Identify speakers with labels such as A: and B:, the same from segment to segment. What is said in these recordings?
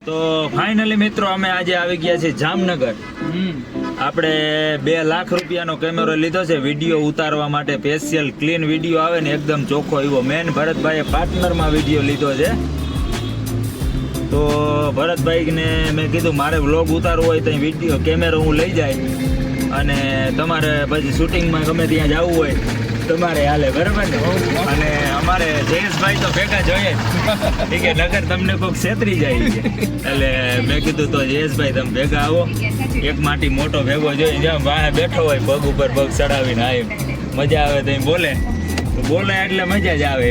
A: તો ફાઇનલી મિત્રો અમે આજે આવી ગયા છીએ જામનગર. આપણે 2 લાખ રૂપિયાનો કેમેરો લીધો છે વિડીયો ઉતારવા માટે. સ્પેશિયલ ક્લીન વિડીયો આવે ને એકદમ ચોખ્ખો એવો. મેન ભરતભાઈએ પાર્ટનરમાં વિડીયો લીધો છે. તો ભરતભાઈને મેં કીધું મારે વ્લોગ ઉતારવો હોય તો વિડીયો કેમેરો હું લઈ જાય અને તમારે પછી શૂટિંગમાં ગમે ત્યાં જવું હોય તમારે હાલે, બરાબર ને? અને અમારે જયેશભાઈ તો ભેગા જોઈએ ઠીક છે, નગર તમને કોઈક છેતરી જાય છે. એટલે મેં કીધું તો જયેશભાઈ તમે ભેગા આવો, એક માટી મોટો ભેગો જોઈએ, જ્યાં વાહે બેઠો હોય પગ ઉપર પગ ચડાવીને આવે મજા આવે તો બોલે તો બોલે એટલે મજા જ આવે.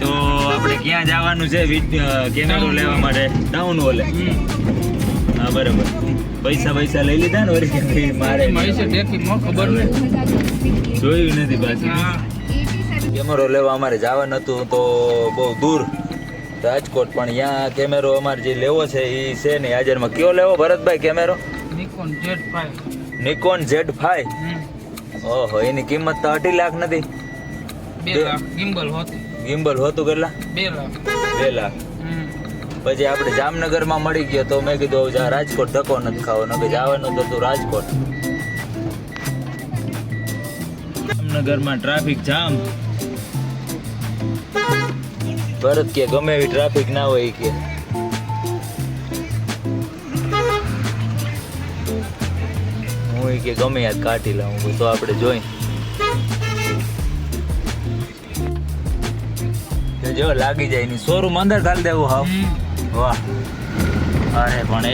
A: તો આપણે ક્યાં જવાનું છે કેમેરો લેવા માટે? ટાઉન હોલે. હા બરાબર. પૈસા લઈ લીધા ને વળી? મારે ખબર જોયું નથી પાછું. કેમેરો લેવા અમારે જવાનું હતું તો બહુ દૂર રાજકોટ, પણ અહીંયા કેમેરો અમારે જે લેવો છે એ છે નહીં હાજરમાં. કયો લેવો ભરતભાઈ કેમેરો? Nikon Z5. ઓહો, એની કિંમત તો 2.5 લાખ નથી.
B: 2 લાખ
A: ગિમ્બલ હોતું કેટલા? 2 લાખ. પછી આપણે જામનગરમાં મળી ગયો તો મેં કીધું રાજકોટ ધક્કો નથી ખાવો, ને જવાનું તો તું રાજકોટ. જામનગરમાં ટ્રાફિક જામ. ભરત કે ગમે એવી ટ્રાફિક ના હોય કે હું કે ગમે યાદ કાઢી લઉં તો આપણે જોઈ જો લાગી જાય ની શોરૂમ અંદર ચાલ દેવું. હાવ વાહ. અરે પણ એ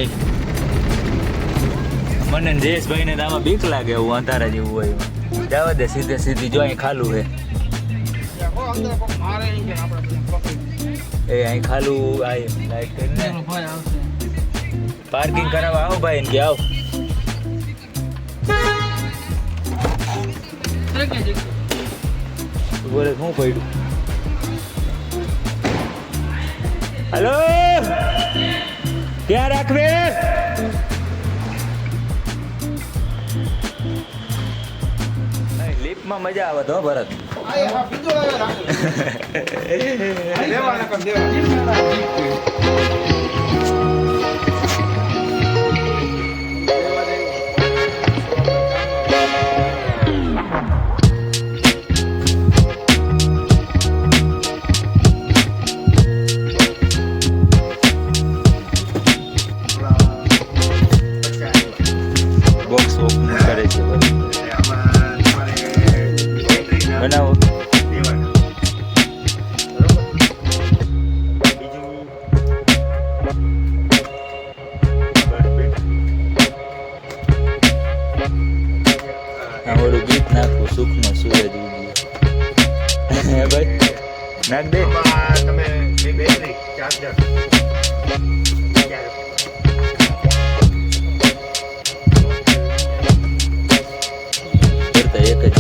A: મને જયેશભાઈ ને આમાં બીક લાગે એવું અંધારા જેવું હોય. જવા દે સીધી જો અહીં ખાલું છે. એ અહીં ખાલું લાઈટ કરીને પાર્કિંગ કરાવવા આવો ભાઈ ને કે આવ. બોલે શું પડ્યું? હેલો, ક્યાં રાખવે? લિફ્ટમાં મજા આવે તો ભરત. બોક્સ ઓપન કરે છે બનાવો. ઓલું ગીત નાખવું સુખનો સૂરજ ઉગ્યો. હે ભાઈ નાખ દે. એક જ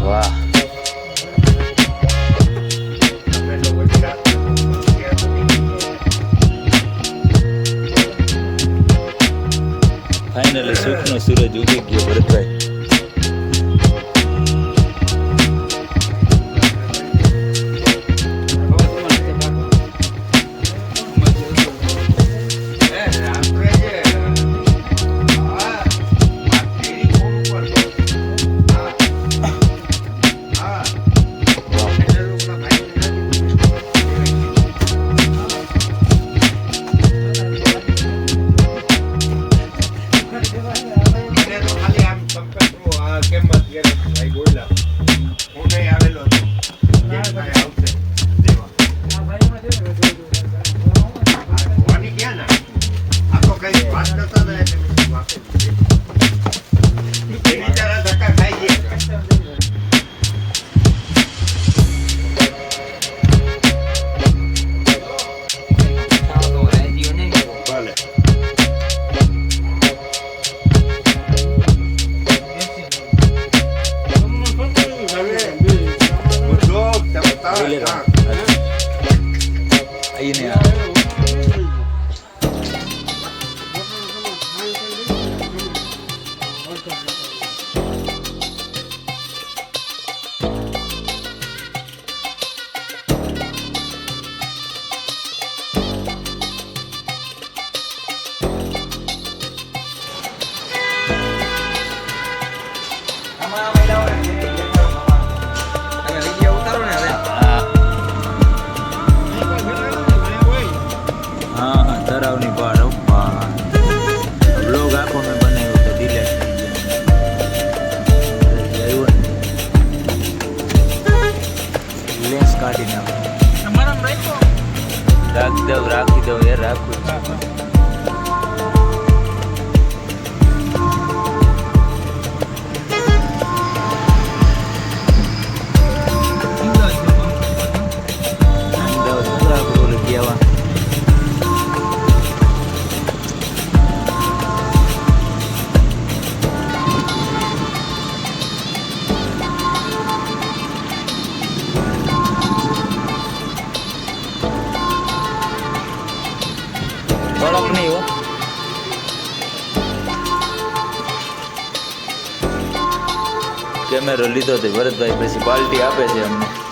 A: વાહ. ફાઇનલી સુખનો સૂરજ ઉગી ગયો ભરતભાઈ. હા તરાવની બહાર બ્લોગ આખો મેં બનાવ્યો તો ડિલેટ થઈ ગયો લેન્સ કાઢી નાખો રાખી દઉં એ રાખું કડક નહીં હો કેમેરો લીધો તો ભરતભાઈ પછી પાર્ટી આપે છે અમને